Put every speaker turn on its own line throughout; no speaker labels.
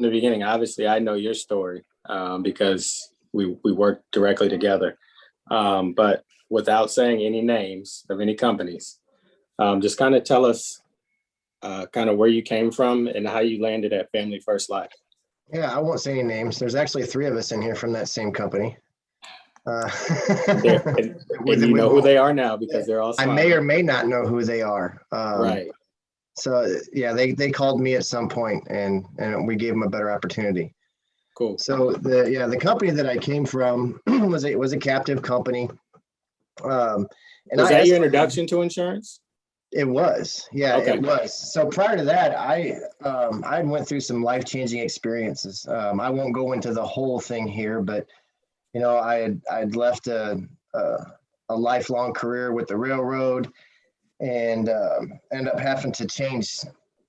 the beginning, obviously I know your story because we work directly together. But without saying any names of any companies, just kind of tell us kind of where you came from and how you landed at Family First Life.
Yeah, I won't say any names. There's actually three of us in here from that same company.
And you know who they are now because they're all
I
smiling.
may or may not know who they are.
Right.
So yeah, they called me at some point and we gave them a better opportunity.
Cool.
So the company that I came from was a captive company.
And was that your introduction to insurance?
It was, yeah,
Okay.
It was. So prior to that, I went through some life-changing experiences. I won't go into the whole thing here, but you know, I'd left a lifelong career with the railroad, and ended up having to change.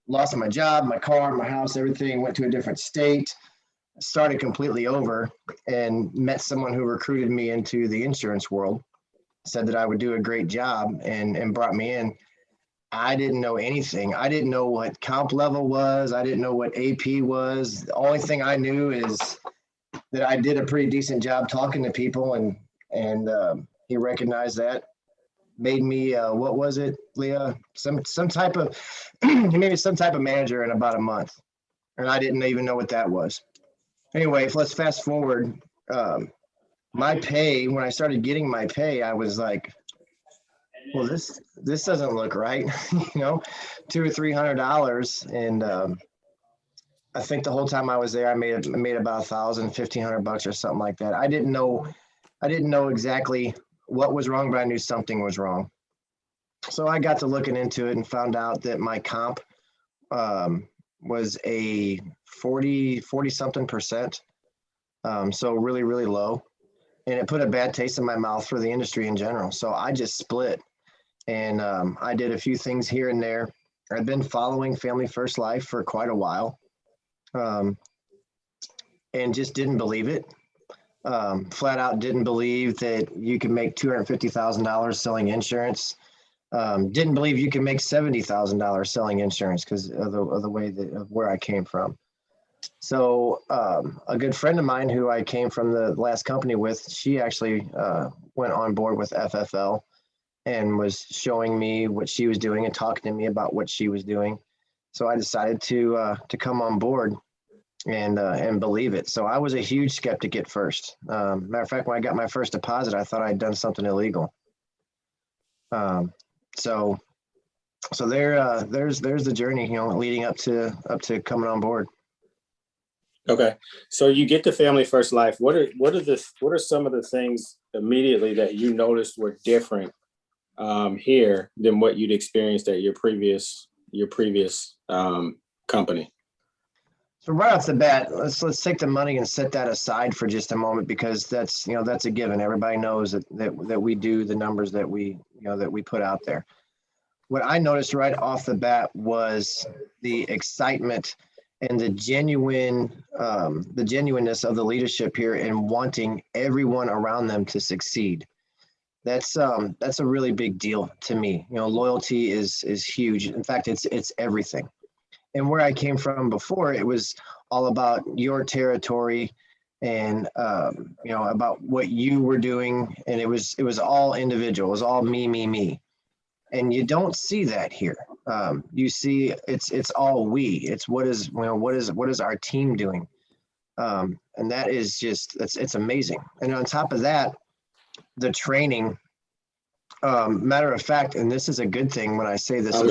Lost my job, my car, my house, everything. Went to a different state, started completely over, and met someone who recruited me into the insurance world. Said that I would do a great job, and brought me in. I didn't know anything. I didn't know what comp level was. I didn't know what AP was. The only thing I knew is that I did a pretty decent job talking to people, and he recognized that. Made me what was it, Leah? Some type of he made me some type of manager in about a month, and I didn't even know what that was. Anyway, let's fast forward. My pay, when I started getting my pay, I was like, well, this doesn't look right. You know, $200 or $300, and I think the whole time I was there, I made about $1,500 or something like that. I didn't know exactly what was wrong, but I knew something was wrong. So I got to looking into it and found out that my comp was a 40 something percent. So really, really low. And it put a bad taste in my mouth for the industry in general. So I just split, and I did a few things here and there. I've been following Family First Life for quite a while, and just didn't believe it. Flat out didn't believe that you could make $250,000 selling insurance. Didn't believe you could make $70,000 selling insurance because of the way of where I came from. So a good friend of mine who I came from the last company with, she actually went on board with FFL and was showing me what she was doing and talking to me about what she was doing. So I decided to come on board and believe it. So I was a huge skeptic at first. Matter of fact, when I got my first deposit, I thought I'd done something illegal. So there's the journey, you know, leading up to coming on board.
Okay, so you get to Family First Life. What are some of the things immediately that you noticed were different here than what you'd experienced at your previous company?
So right off the bat, let's take the money and set that aside for just a moment, because that's a given. Everybody knows that we do the numbers that we put out there. What I noticed right off the bat was the excitement and the genuineness of the leadership here and wanting everyone around them to succeed. That's a really big deal to me. You know, loyalty is huge. In fact, it's everything. And where I came from before, it was all about your territory and about what you were doing, and it was all individual. It was all me. And you don't see that here. You see, it's all we. It's what is our team doing, and that is just it's amazing. And on top of that, the training. Matter of fact, and this is a good thing when I say this.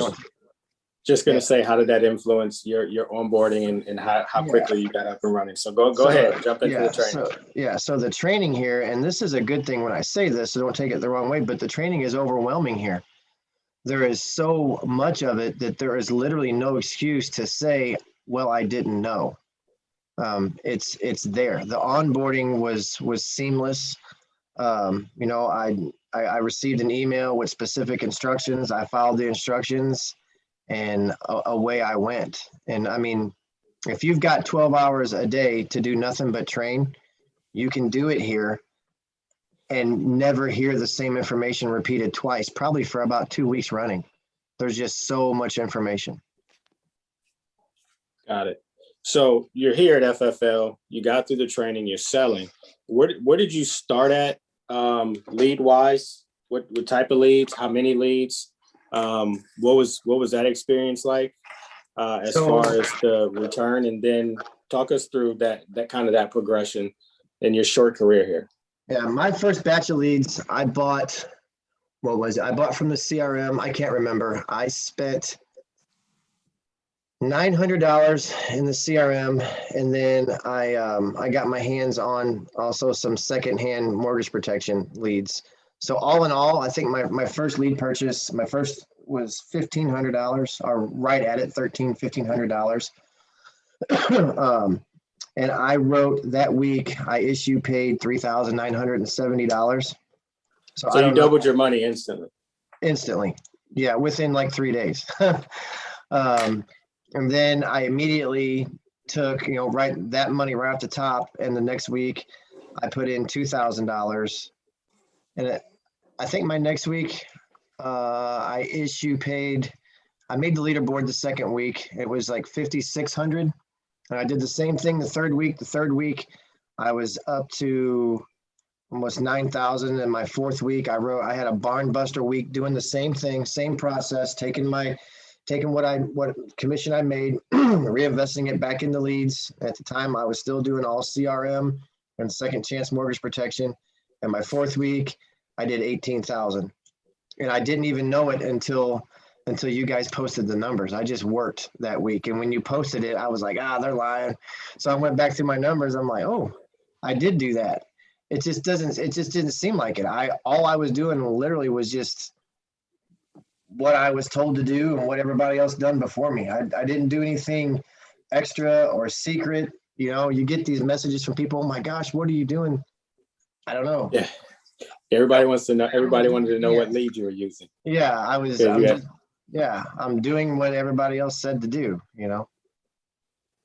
Just going to say, how did that influence your onboarding and how quickly you got up and running? So go ahead, jump into the training.
So the training here, and this is a good thing when I say this, so don't take it the wrong way, but the training is overwhelming here. There is so much of it that there is literally no excuse to say, well, I didn't know. It's there. The onboarding was seamless. I received an email with specific instructions. I followed the instructions, and away I went. And I mean, if you've got 12 hours a day to do nothing but train, you can do it here and never hear the same information repeated twice, probably for about 2 weeks running. There's just so much information.
Got it. So you're here at FFL. You got through the training. You're selling. Where did you start at lead wise? What type of leads? How many leads? What was that experience like as far as the return? And then talk us through that kind of that progression in your short career here.
Yeah, my first batch of leads, I bought, what was it? I bought from the CRM. I can't remember. I spent $900 in the CRM, and then I got my hands on also some secondhand mortgage protection leads. So all in all, I think my first lead purchase, my first was $1,500, or right at it, $1,500. And I wrote that week, I issue paid $3,970.
So you doubled your money instantly.
Instantly. Yeah, within like 3 days. And then I immediately took, right, that money right off the top. And the next week I put in $2,000. And I think my next week I made the leaderboard the second week. It was like 5,600. And I did the same thing the third week. The third week I was up to almost 9,000. And my fourth week I had a barn buster week doing the same thing, same process, taking what commission I made, reinvesting it back into leads. At the time, I was still doing all CRM and second chance mortgage protection. And my fourth week, I did 18,000. And I didn't even know it until you guys posted the numbers. I just worked that week. And when you posted it, I was like, they're lying. So I went back through my numbers. I'm like, oh, I did do that. It just didn't seem like it. All I was doing literally was just what I was told to do and what everybody else done before me. I didn't do anything extra or secret. You get these messages from people, oh my gosh, what are you doing? I don't know.
Yeah. Everybody wants to know. Everybody wanted to know what lead you were using.
Yeah, I'm doing what everybody else said to do,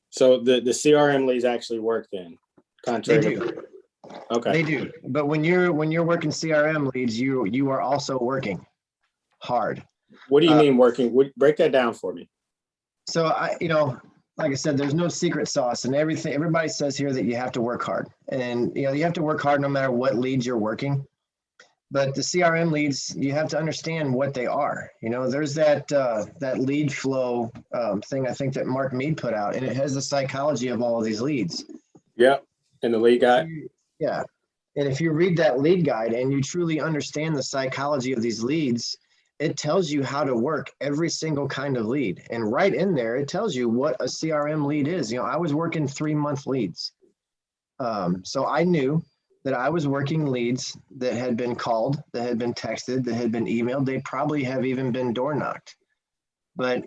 So the CRM leads actually work then?
They do.
Okay.
They do. But when you're working CRM leads, you are also working hard.
What do you mean working? Break that down for me.
So like I said, there's no secret sauce, and everybody says here that you have to work hard, and you have to work hard no matter what leads you're working. But the CRM leads, you have to understand what they are. There's that lead flow thing I think that Mark Mead put out, and it has the psychology of all of these leads.
Yep, and the lead guide.
Yeah, and if you read that lead guide and you truly understand the psychology of these leads, it tells you how to work every single kind of lead. And right in there, it tells you what a CRM lead is. I was working 3-month leads. So I knew that I was working leads that had been called, that had been texted, that had been emailed. They probably have even been door knocked. But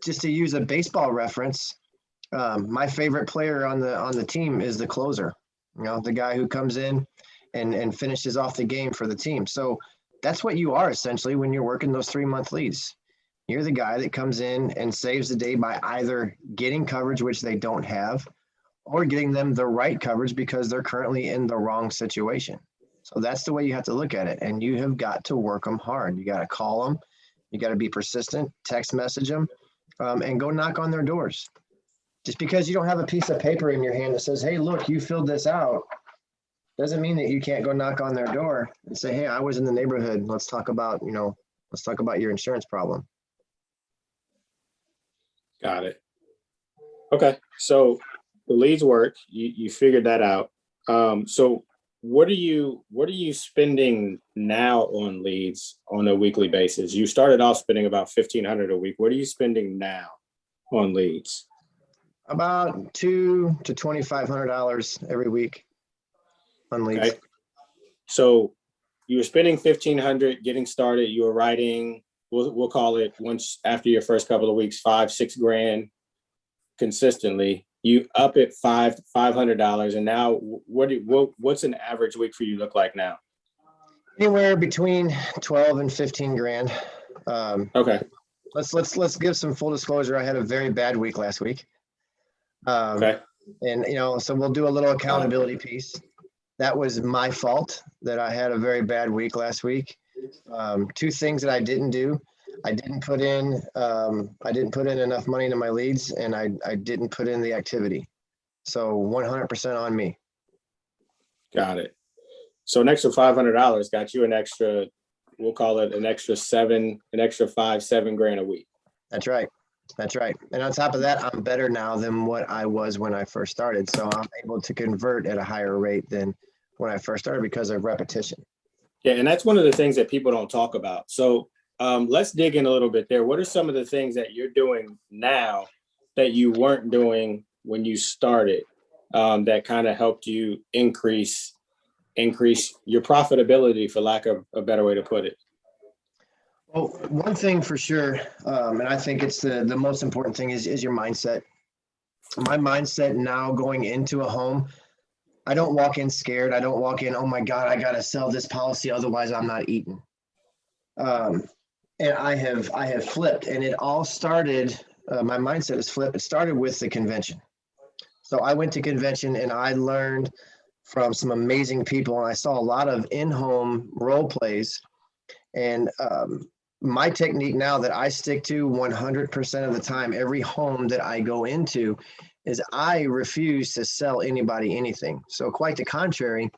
just to use a baseball reference, my favorite player on the team is the closer, the guy who comes in and finishes off the game for the team. So that's what you are essentially when you're working those 3-month leads. You're the guy that comes in and saves the day by either getting coverage, which they don't have, or getting them the right coverage because they're currently in the wrong situation. So that's the way you have to look at it. And you have got to work them hard. You got to call them. You got to be persistent, text message them, and go knock on their doors. Just because you don't have a piece of paper in your hand that says, hey, look, you filled this out, doesn't mean that you can't go knock on their door and say, hey, I was in the neighborhood. Let's talk about your insurance problem.
Got it. Okay. So the leads work, you figured that out. So what are you spending now on leads on a weekly basis? You started off spending about $1,500 a week. What are you spending now on leads?
About $2,000 to $2,500 every week on leads.
Okay. So you were spending $1,500 getting started. You were writing, we'll call it, once after your first couple of weeks, $5-6 grand consistently. You up it $500, and now what's an average week for you look like now?
Anywhere between 12 and 15 grand.
Okay.
Let's give some full disclosure. I had a very bad week last week.
Okay.
And so we'll do a little accountability piece. That was my fault that I had a very bad week last week. 2 things that I didn't do. I didn't put in enough money into my leads, and I didn't put in the activity. So 100% on me.
Got it. So an extra $500 got you an extra, we'll call it an extra 5, 7 grand a week.
That's right. That's right. And on top of that, I'm better now than what I was when I first started. So I'm able to convert at a higher rate than when I first started because of repetition.
Yeah, and that's one of the things that people don't talk about. So let's dig in a little bit there. What are some of the things that you're doing now that you weren't doing when you started, that kind of helped you increase your profitability, for lack of a better way to put it?
Well, one thing for sure, and I think it's the most important thing is your mindset. My mindset now going into a home, I don't walk in scared. I don't walk in, oh my God, I got to sell this policy, otherwise I'm not eating. And I have flipped, and it all started, my mindset is flipped. It started with the convention. So I went to convention and I learned from some amazing people, and I saw a lot of in-home role plays. And my technique now that I stick to 100% of the time, every home that I go into, is I refuse to sell anybody anything. So quite the contrary,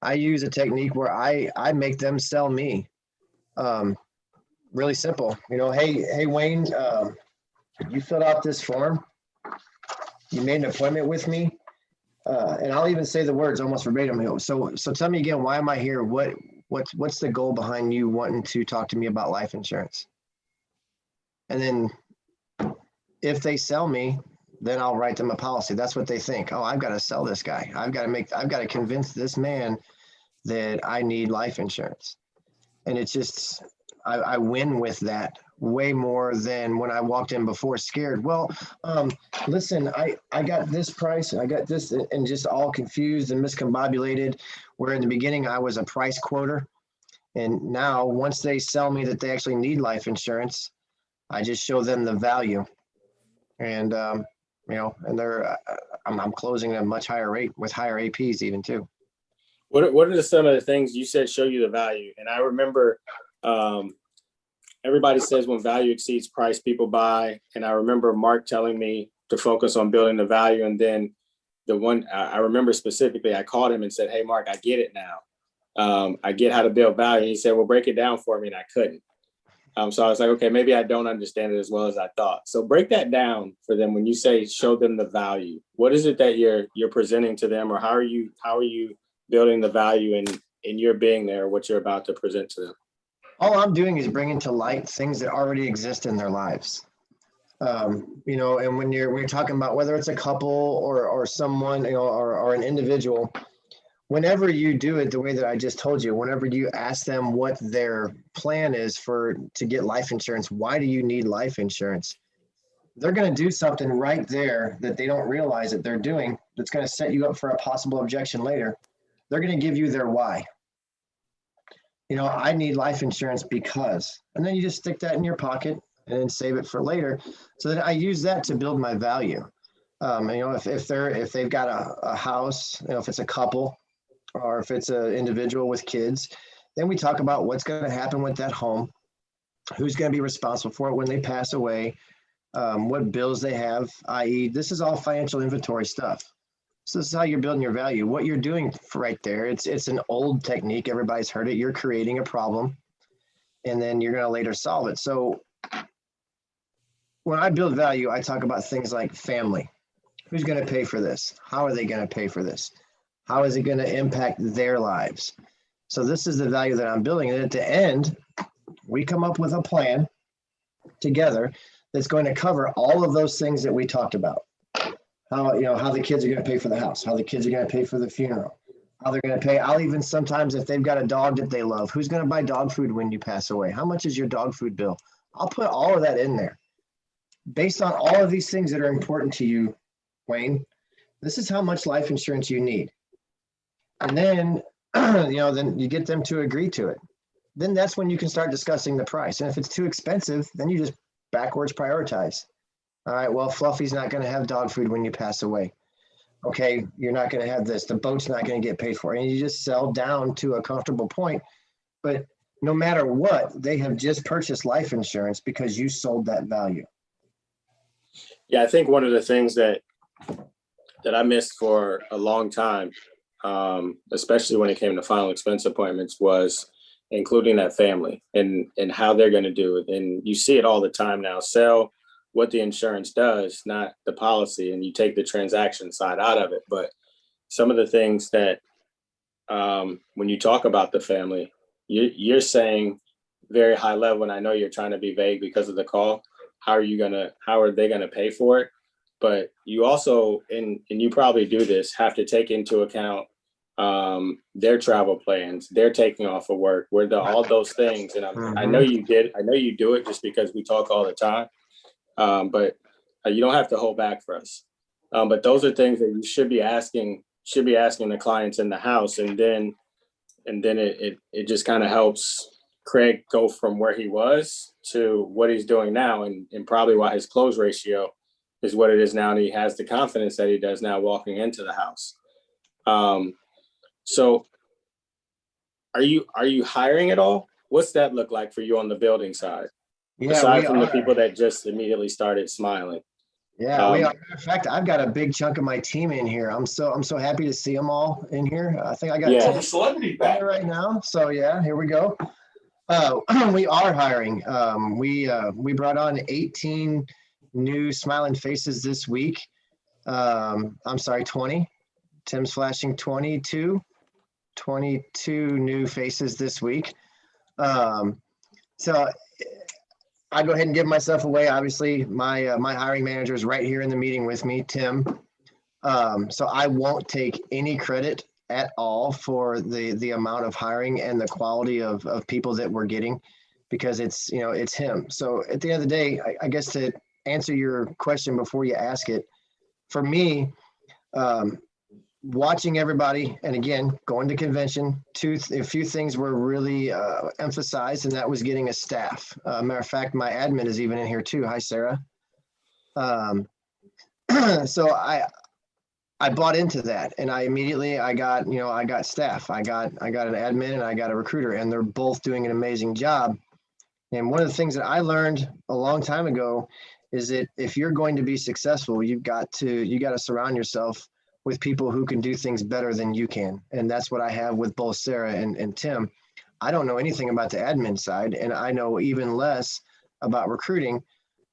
I use a technique where I make them sell me. Really simple. You know, hey Wayne, you filled out this form. You made an appointment with me. And I'll even say the words almost verbatim. So tell me again, why am I here? What's the goal behind you wanting to talk to me about life insurance? And then if they sell me, then I'll write them a policy. That's what they think. Oh, I've got to sell this guy. I've got to convince this man that I need life insurance. And it's just, I win with that way more than when I walked in before scared. Well, listen, I got this price, I got this, and just all confused and miscombobulated, where in the beginning I was a price quoter. And now once they sell me that they actually need life insurance, I just show them the value. And, you know, and I'm closing at a much higher rate with higher APs even too.
What are some of the things you said show you the value? And I remember, everybody says when value exceeds price, people buy. And I remember Mark telling me to focus on building the value. And then the one I remember specifically, I called him and said, "Hey, Mark, I get it now. I get how to build value." And he said, "Well, break it down for me." And I couldn't. So I was like, okay, maybe I don't understand it as well as I thought. So break that down for them. When you say show them the value, what is it that you're presenting to them, or how are you building the value in your being there, what you're about to present to them?
All I'm doing is bringing to light things that already exist in their lives. You know, and when you're talking about whether it's a couple or someone, you know, or an individual, whenever you do it the way that I just told you, whenever you ask them what their plan is to get life insurance, why do you need life insurance? They're going to do something right there that they don't realize that they're doing that's going to set you up for a possible objection later. They're going to give you their why. You know, I need life insurance because, and then you just stick that in your pocket and then save it for later. So that I use that to build my value. You know, if they've got a house, you know, if it's a couple or if it's an individual with kids, then we talk about what's going to happen with that home, who's going to be responsible for it when they pass away, what bills they have, i.e. this is all financial inventory stuff. So this is how you're building your value. What you're doing right there, it's an old technique. Everybody's heard it. You're creating a problem, and then you're going to later solve it. So when I build value, I talk about things like family. Who's going to pay for this? How are they going to pay for this? How is it going to impact their lives? So this is the value that I'm building. And at the end, we come up with a plan together that's going to cover all of those things that we talked about. How the kids are going to pay for the house, how the kids are going to pay for the funeral, how they're going to pay. I'll even sometimes, if they've got a dog that they love, who's going to buy dog food when you pass away? How much is your dog food bill? I'll put all of that in there. Based on all of these things that are important to you, Wayne, this is how much life insurance you need. And then, then you get them to agree to it. Then that's when you can start discussing the price. And if it's too expensive, then you just backwards prioritize. All right, well, Fluffy's not going to have dog food when you pass away. Okay, you're not going to have this. The boat's not going to get paid for. And you just sell down to a comfortable point. But no matter what, they have just purchased life insurance because you sold that value.
Yeah, I think one of the things that I missed for a long time, especially when it came to final expense appointments, was including that family and how they're going to do it. And you see it all the time now. Sell what the insurance does, not the policy, and you take the transaction side out of it. But some of the things that when you talk about the family, you're saying very high level, and I know you're trying to be vague because of the call. How are they gonna pay for it? But you also, and you probably do this, have to take into account their travel plans, they're taking off of work, all those things. And I know you do it just because we talk all the time. But you don't have to hold back for us. But those are things that you should be asking the clients in the house, and then it just kind of helps Craig go from where he was to what he's doing now, and probably why his close ratio is what it is now, and he has the confidence that he does now walking into the house. So are you hiring at all? What's that look like for you on the building side?
Yeah,
aside from the people that just immediately started smiling.
Yeah, we are. In fact, I've got a big chunk of my team in here. I'm so happy to see them all in here. I think I got 10
celebrity back
right now. So yeah, here we go. We are hiring. We brought on 18 new smiling faces this week. I'm sorry, 20. Tim's flashing 22 new faces this week. So I go ahead and give myself away. Obviously, my hiring manager is right here in the meeting with me, Tim. So I won't take any credit at all for the amount of hiring and the quality of people that we're getting, because it's him. So at the end of the day, I guess to answer your question before you ask it, for me, watching everybody, and again, going to convention, a few things were really emphasized, and that was getting a staff. Matter of fact, my admin is even in here too. Hi, Sarah. So I bought into that, and I got staff. I got an admin and I got a recruiter, and they're both doing an amazing job. And one of the things that I learned a long time ago is that if you're going to be successful, you got to surround yourself with people who can do things better than you can. And that's what I have with both Sarah and Tim. I don't know anything about the admin side, and I know even less about recruiting.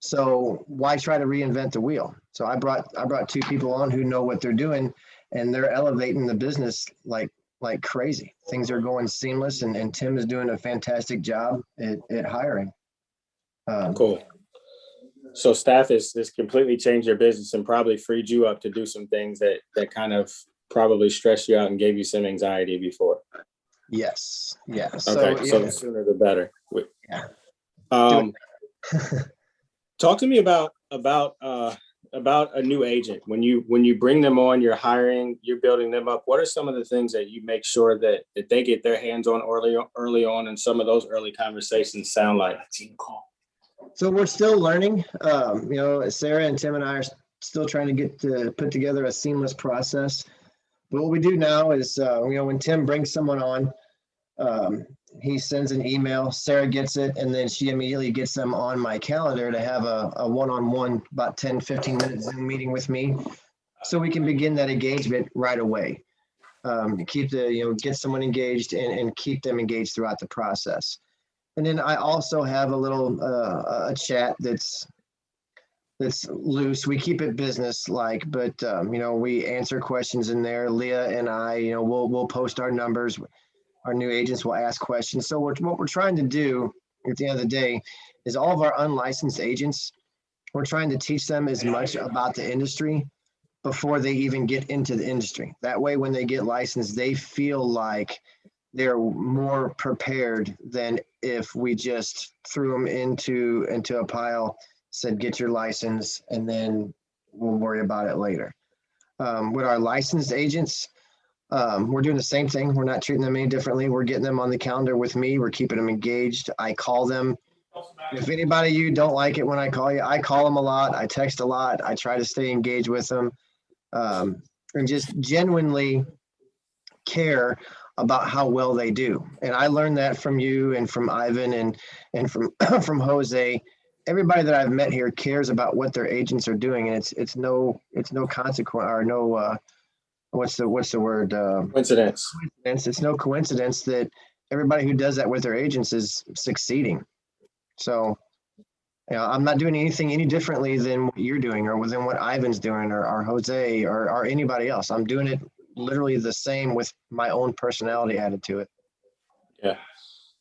So why try to reinvent the wheel? So I brought two people on who know what they're doing, and they're elevating the business like crazy. Things are going seamless, and Tim is doing a fantastic job at hiring.
Cool. So staff has completely changed your business and probably freed you up to do some things that kind of probably stressed you out and gave you some anxiety before.
Yes. Yeah.
Okay.
So
the sooner the better.
Yeah.
Talk to me about a new agent. When you bring them on, you're hiring, you're building them up. What are some of the things that you make sure that they get their hands on early on, and some of those early conversations sound like?
So we're still learning. Sarah and Tim and I are still trying to put together a seamless process. But what we do now is, when Tim brings someone on, he sends an email, Sarah gets it, and then she immediately gets them on my calendar to have a one-on-one, about 10, 15 minute Zoom meeting with me, so we can begin that engagement right away. Get someone engaged and keep them engaged throughout the process. And then I also have a little a chat that's loose. We keep it business-like, but we answer questions in there. Leah and I, we'll post our numbers. Our new agents will ask questions. So what we're trying to do at the end of the day is all of our unlicensed agents, we're trying to teach them as much about the industry before they even get into the industry. That way, when they get licensed, they feel like they're more prepared than if we just threw them into a pile, said, get your license, and then we'll worry about it later. With our licensed agents, we're doing the same thing. We're not treating them any differently. We're getting them on the calendar with me. We're keeping them engaged. I call them. If anybody you don't like it when I call you, I call them a lot. I text a lot. I try to stay engaged with them, and just genuinely care about how well they do. And I learned that from you and from Ivan and from from Jose. Everybody that I've met here cares about what their agents are doing, and it's no consequence or no what's the word
Coincidence.
coincidence. It's no coincidence that everybody who does that with their agents is succeeding. So I'm not doing anything any differently than what you're doing or than what Ivan's doing or Jose or anybody else. I'm doing it literally the same with my own personality added to it.
Yeah.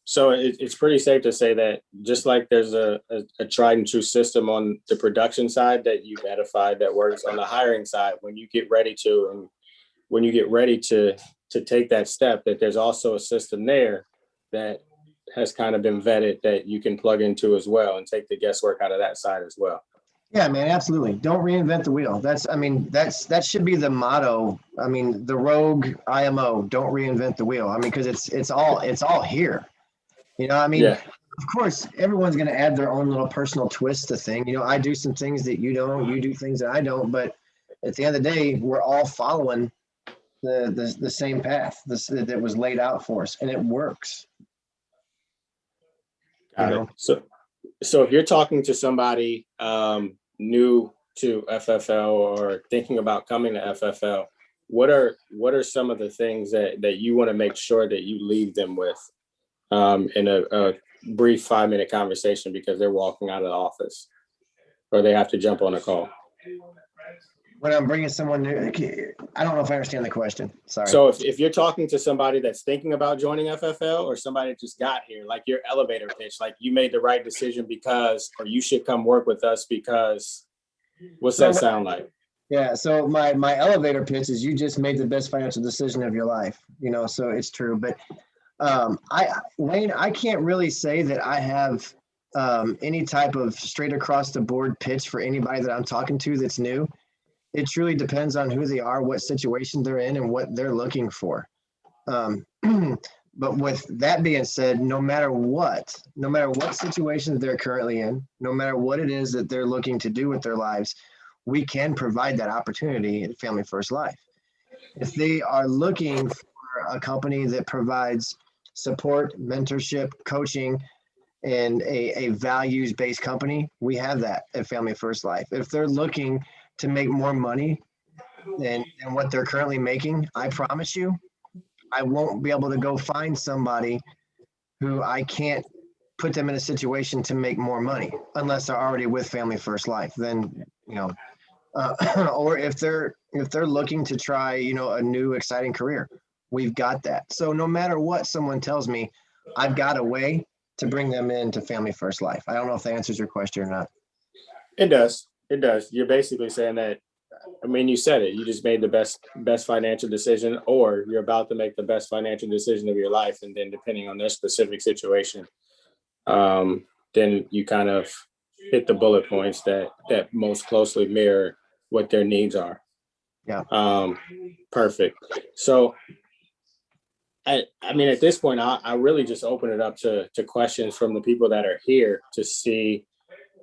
So it's pretty safe to say that just like there's a tried and true system on the production side that you've edified that works on the hiring side, when you get ready to take that step, that there's also a system there that has kind of been vetted that you can plug into as well and take the guesswork out of that side as well.
Yeah, man, absolutely. Don't reinvent the wheel. That should be the motto. I mean, the rogue IMO, don't reinvent the wheel. I mean, because it's all here.
Yeah.
Of course, everyone's going to add their own little personal twist to thing. I do some things that you don't, you do things that I don't, but at the end of the day, we're all following the same path that was laid out for us, and it works.
Got it. So if you're talking to somebody new to FFL or thinking about coming to FFL, what are some of the things that you want to make sure that you leave them with in a brief 5-minute conversation because they're walking out of the office or they have to jump on a call?
When I'm bringing someone new, I don't know if I understand the question. Sorry.
So if you're talking to somebody that's thinking about joining FFL or somebody that just got here, like your elevator pitch, like you made the right decision because, or you should come work with us because, what's that sound like?
Yeah. So my elevator pitch is you just made the best financial decision of your life, so it's true. But Wayne, I can't really say that I have any type of straight across the board pitch for anybody that I'm talking to that's new. It truly depends on who they are, what situation they're in, and what they're looking for. But with that being said, no matter what situation they're currently in, no matter what it is that they're looking to do with their lives, we can provide that opportunity at Family First Life. If they are looking for a company that provides support, mentorship, coaching, and a values-based company, we have that at Family First Life. If they're looking to make more money than what they're currently making, I promise you, I won't be able to go find somebody who I can't put them in a situation to make more money unless they're already with Family First Life. Then, or if they're looking to try, a new exciting career, we've got that. So no matter what someone tells me, I've got a way to bring them into Family First Life. I don't know if that answers your question or not.
It does. It does. You're basically saying that, you said it, you just made the best financial decision, or you're about to make the best financial decision of your life. And then depending on their specific situation, then you kind of hit the bullet points that most closely mirror what their needs are.
Yeah.
Perfect. So at this point, I really just open it up to questions from the people that are here to see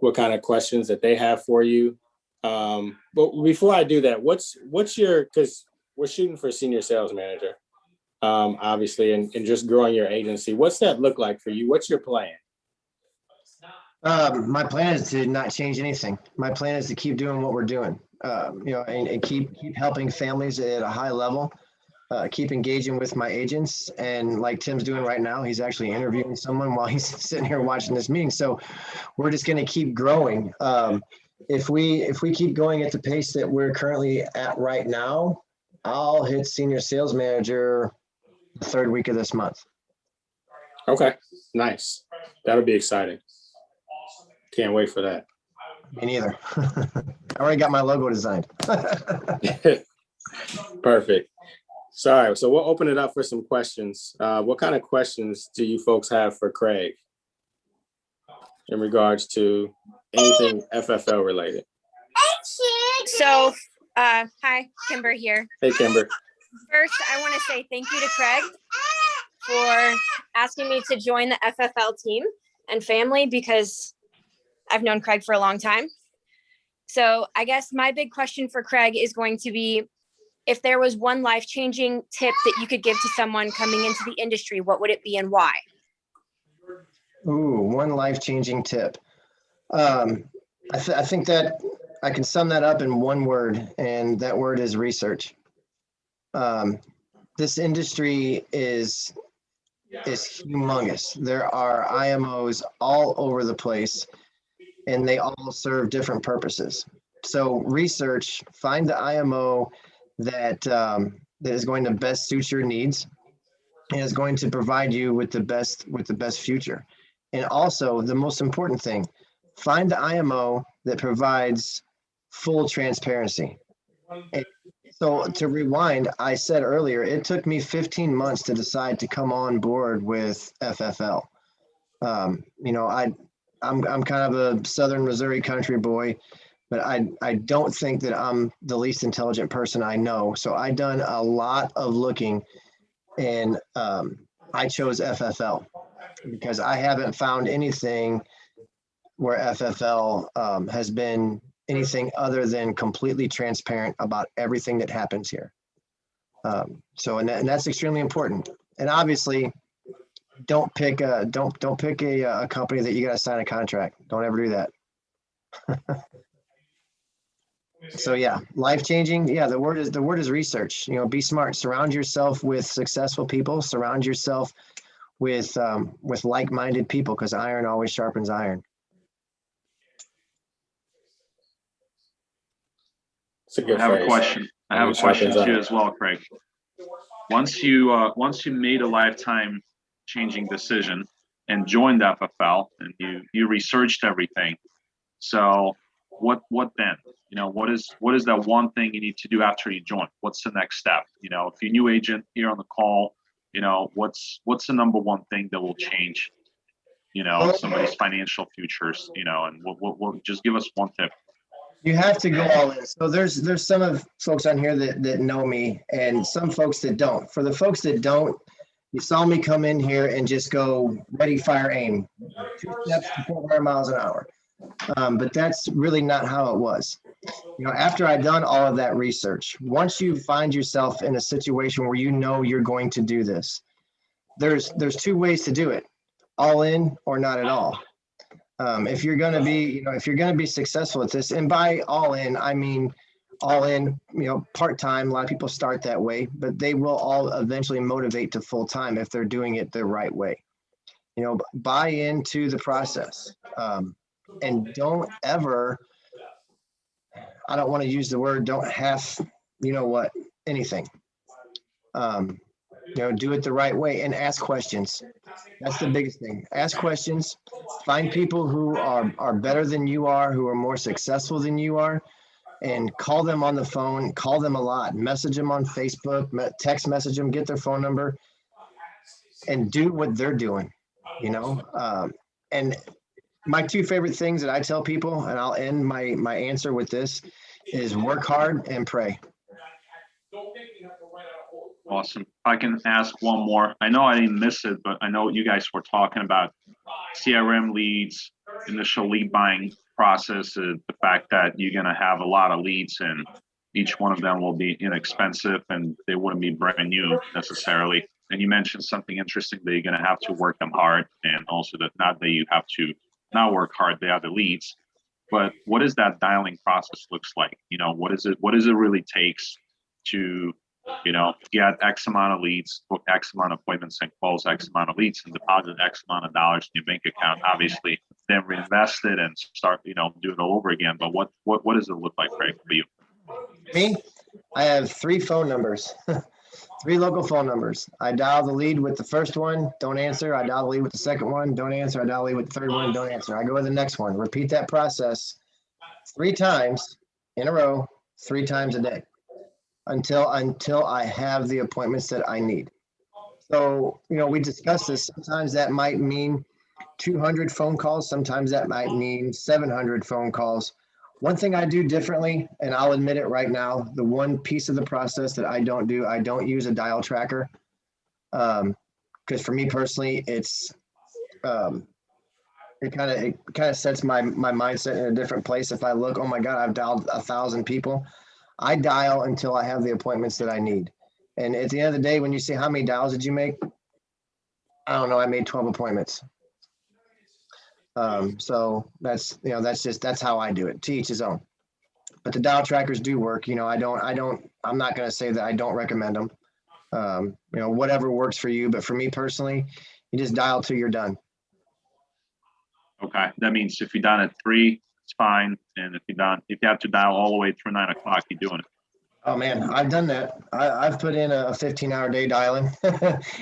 what kind of questions that they have for you. But before I do that, what's your, because we're shooting for senior sales manager, obviously, and just growing your agency. What's that look like for you? What's your plan?
My plan is to not change anything. My plan is to keep doing what we're doing, and keep helping families at a high level, keep engaging with my agents. And like Tim's doing right now, he's actually interviewing someone while he's sitting here watching this meeting. So we're just going to keep growing. If we keep going at the pace that we're currently at right now, I'll hit senior sales manager the 3rd week of this month.
Okay, nice. That'll be exciting. Can't wait for that.
Me neither. I already got my logo designed.
Perfect. Sorry. So we'll open it up for some questions. What kind of questions do you folks have for Craig in regards to anything FFL related?
So, hi, Kimber here.
Hey, Kimber.
First, I want to say thank you to Craig for asking me to join the FFL team and family, because I've known Craig for a long time. So I guess my big question for Craig is going to be, if there was one life-changing tip that you could give to someone coming into the industry, what would it be and why?
Ooh, one life-changing tip. I think that I can sum that up in one word, and that word is research. This industry is humongous. There are IMOs all over the place, and they all serve different purposes. So research, find the IMO that that is going to best suit your needs and is going to provide you with the best future. And also, the most important thing, find the IMO that provides full transparency. And so to rewind, I said earlier, it took me 15 months to decide to come on board with FFL. You know, I'm kind of a Southern Missouri country boy, but I don't think that I'm the least intelligent person I know. So I done a lot of looking, and I chose FFL because I haven't found anything where FFL has been anything other than completely transparent about everything that happens here. And that's extremely important. And obviously, don't pick a company that you got to sign a contract. Don't ever do that. So yeah, life changing. Yeah, the word is research. You know, be smart. Surround yourself with successful people. Surround yourself with like-minded people, because iron always sharpens iron.
It's a good
I have
phrase.
a question. I have a question too as well, Craig. Once you made a lifetime changing decision and joined FFL and you researched everything, so what then? You know, what is that one thing you need to do after you join? What's the next step? You know, if you're a new agent here on the call, you know, what's the number one thing that will change, you know, somebody's financial futures, you know, and what just give us one tip.
You have to go all in. So there's some of folks on here that know me, and some folks that don't. For the folks that don't, you saw me come in here and just go ready, fire, aim, 2 steps to 400 miles an hour. But that's really not how it was. You know, after I'd done all of that research, once you find yourself in a situation where you know you're going to do this, there's 2 ways to do it: all in or not at all. If you're going to be successful at this, and by all in, I mean all in, you know, part-time. A lot of people start that way, but they will all eventually motivate to full-time if they're doing it the right way. You know, buy into the process, and don't ever, I don't want to use the word, don't have, you know what, anything. You know, do it the right way and ask questions. That's the biggest thing. Ask questions. Find people who are better than you are, who are more successful than you are, and call them on the phone. Call them a lot. Message them on Facebook. Text message them. Get their phone number, and do what they're doing. You know. And my 2 favorite things that I tell people, and I'll end my answer with this, is work hard and pray.
Awesome. I can ask one more. I know I didn't miss it, but I know you guys were talking about CRM leads, initial lead buying process, the fact that you're going to have a lot of leads and each one of them will be inexpensive and they wouldn't be brand new necessarily. And you mentioned something interesting that you're going to have to work them hard, and also that not that you have to not work hard, they are the leads. But what is that dialing process looks like? You know, what is it really takes to, you know, get X amount of leads, book X amount of appointments, and close X amount of leads, and deposit X amount of dollars in your bank account, obviously, then reinvest it and start, you know, do it all over again. But what does it look like, Craig, for you?
Me, I have 3 phone numbers, 3 local phone numbers. I dial the lead with the first one, don't answer. I dial the lead with the second one, don't answer. I dial the lead with the third one, don't answer. I go to the next one. Repeat that process 3 times in a row, 3 times a day, until I have the appointments that I need. So, you know, we discussed this. Sometimes that might mean 200 phone calls. Sometimes that might mean 700 phone calls. One thing I do differently, and I'll admit it right now, the one piece of the process that I don't do, I don't use a dial tracker. Because for me personally, it's it kind of sets my mindset in a different place. If I look, oh my God, I've dialed 1,000 people. I dial until I have the appointments that I need. And at the end of the day, when you say, how many dials did you make? I don't know. I made 12 appointments. So that's how I do it. To each his own. But the dial trackers do work. I'm not going to say that I don't recommend them. Whatever works for you. But for me personally, you just dial till you're done.
Okay, that means if you're done at 3, it's fine. And if you have to dial all the way through 9 o'clock, you're doing it.
Oh man, I've done that. I've put in a 15-hour day dialing,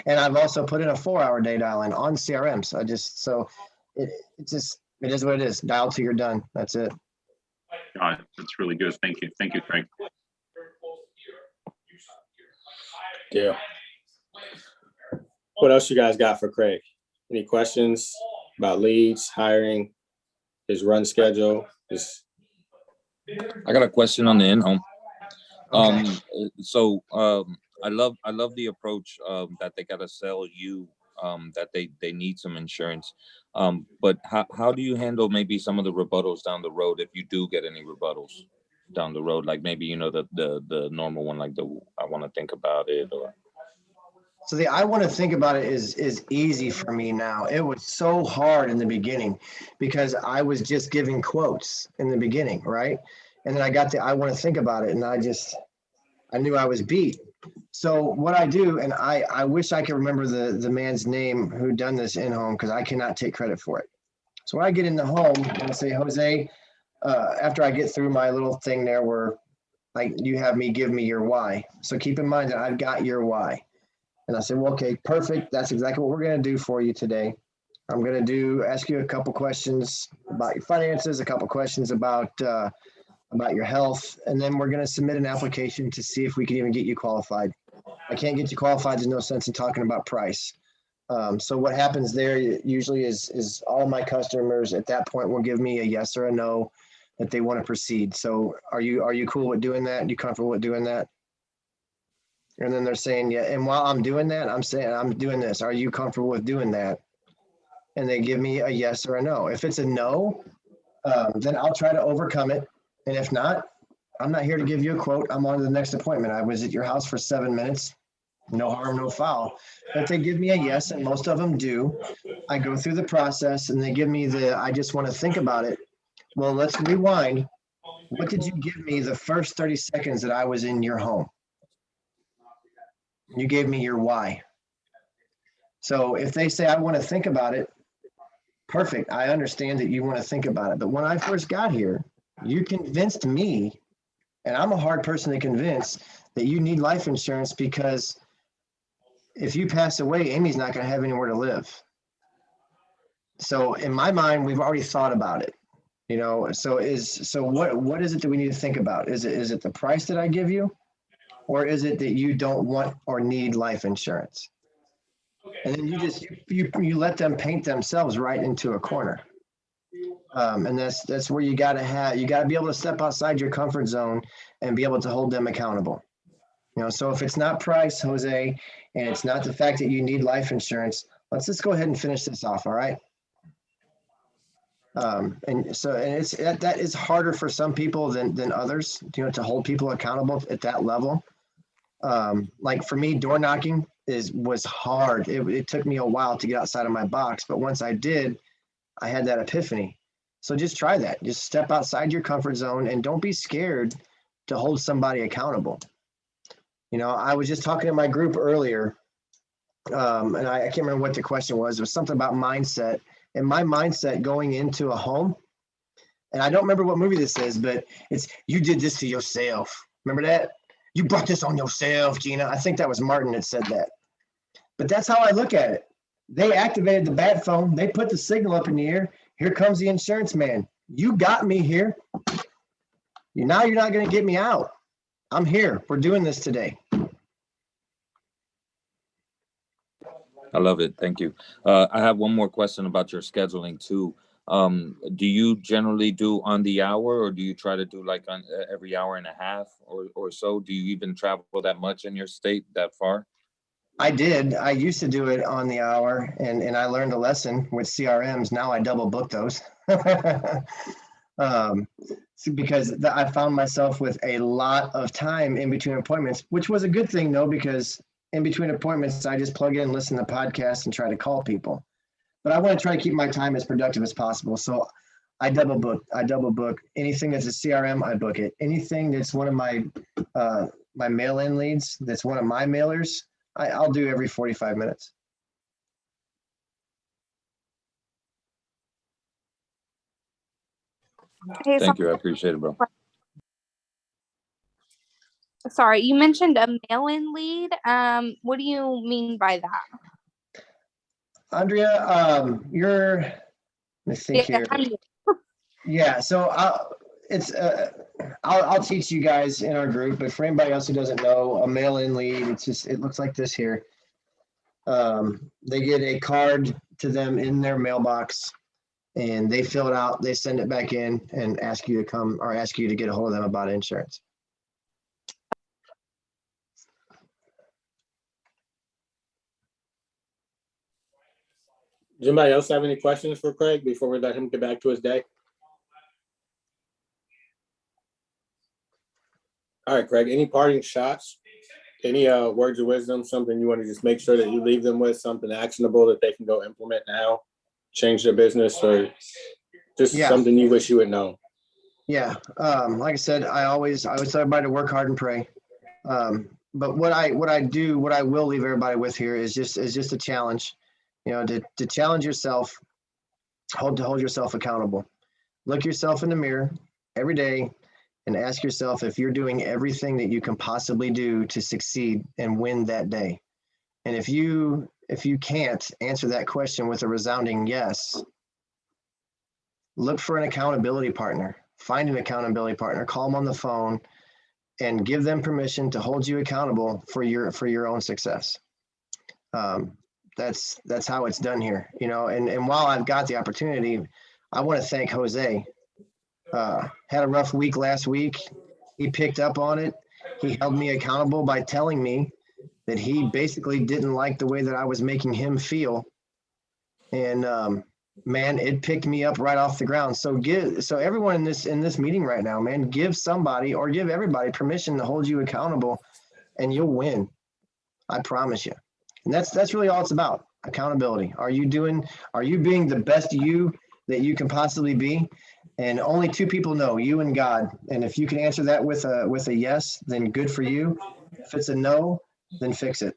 and I've also put in a 4-hour day dialing on CRM. So it is what it is. Dial till you're done. That's it.
Got it. That's really good. Thank you, Craig.
Yeah. What else you guys got for Craig? Any questions about leads, hiring, his run schedule?
I got a question on the in-home.
Okay.
I love the approach that they gotta sell you that they need some insurance. But how do you handle maybe some of the rebuttals down the road if you do get any rebuttals down the road? Like maybe the normal one, like I want to think about it, or
So I want to think about it is easy for me now. It was so hard in the beginning because I was just giving quotes in the beginning, right? And then I want to think about it, and I knew I was beat. So what I do, and I wish I could remember the man's name who done this in home because I cannot take credit for it. So when I get in the home and say, Jose, after I get through my little thing there where like you have me give me your why. So keep in mind that I've got your why. And I said, well, okay, perfect. That's exactly what we're going to do for you today. I'm going to ask you a couple questions about your finances, a couple questions about your health, and then we're going to submit an application to see if we can even get you qualified. I can't get you qualified. There's no sense in talking about price. So what happens there usually is all my customers at that point will give me a yes or a no that they want to proceed. So are you cool with doing that? You comfortable with doing that? And then they're saying, yeah. And while I'm doing that, I'm saying, I'm doing this. Are you comfortable with doing that? And they give me a yes or a no. If it's a no, then I'll try to overcome it. And if not, I'm not here to give you a quote. I'm on to the next appointment. I was at your house for 7 minutes. No harm, no foul. But they give me a yes, and most of them do. I go through the process and they give me I just want to think about it. Well, let's rewind. What did you give me the first 30 seconds that I was in your home? You gave me your why. So if they say, I want to think about it, perfect. I understand that you want to think about it. But when I first got here, you convinced me, and I'm a hard person to convince, that you need life insurance because if you pass away, Amy's not going to have anywhere to live. So in my mind, we've already thought about it. So what is it that we need to think about? Is it the price that I give you? Or is it that you don't want or need life insurance? And then you let them paint themselves right into a corner. And that's where you got to be able to step outside your comfort zone and be able to hold them accountable. So if it's not price, Jose, and it's not the fact that you need life insurance, let's just go ahead and finish this off. All right. That is harder for some people than others, to hold people accountable at that level. Like for me, door knocking was hard. It took me a while to get outside of my box, but once I did, I had that epiphany. So just try that. Just step outside your comfort zone and don't be scared to hold somebody accountable. I was just talking to my group earlier, and I can't remember what the question was. It was something about mindset, and my mindset going into a home. And I don't remember what movie this is, but it's, you did this to yourself. Remember that? You brought this on yourself, Gina. I think that was Martin that said that. But that's how I look at it. They activated the bat phone. They put the signal up in the air. Here comes the insurance man. You got me here. Now you're not going to get me out. I'm here. We're doing this today.
I love it. Thank you. I have one more question about your scheduling too. Do you generally do on the hour, or do you try to do like on every hour and a half or so? Do you even travel that much in your state, that far?
I did. I used to do it on the hour, and I learned a lesson with CRMs. Now I double book those. Because I found myself with a lot of time in between appointments, which was a good thing though, because in between appointments, I just plug in, listen to podcasts, and try to call people. But I want to try to keep my time as productive as possible. So I double book. Anything that's a CRM, I book it. Anything that's one of my my mail-in leads, that's one of my mailers, I'll do every 45 minutes.
Hey,
Thank you. I appreciate it, bro.
sorry, you mentioned a mail-in lead. What do you mean by that?
Andrea, let me think here. Yeah, so I'll teach you guys in our group, but for anybody else who doesn't know, a mail-in lead, it looks like this here. They get a card to them in their mailbox, and they fill it out, they send it back in and ask you to come, or ask you to get a hold of them about insurance.
Does anybody else have any questions for Craig before we let him get back to his day? All right, Craig, any parting shots? Any words of wisdom, something you want to just make sure that you leave them with, something actionable that they can go implement now, change their business, or just something you wish you would know? Yeah, like I said, I always tell everybody to work hard and pray. But what I will leave everybody with here is just a challenge, to challenge yourself, hold yourself accountable. Look yourself in the mirror every day and ask yourself if you're doing everything that you can possibly do to succeed and win that day. And if you can't answer that question with a resounding yes, look for an accountability partner. Find an accountability partner, call them on the phone, and give them permission to hold you accountable for your own success. That's how it's done here, and while I've got the opportunity, I want to thank Jose. Had a rough week last week. He picked up on it. He held me accountable by telling me that he basically didn't like the way that I was making him feel. And man, it picked me up right off the ground. So everyone in this meeting right now, man, give somebody or give everybody permission to hold you accountable, and you'll win. I promise you. And that's really all it's about. Accountability. Are you being the best you that you can possibly be? And only two people know, you and God. And if you can answer that with a yes, then good for you. If it's a no, then fix it.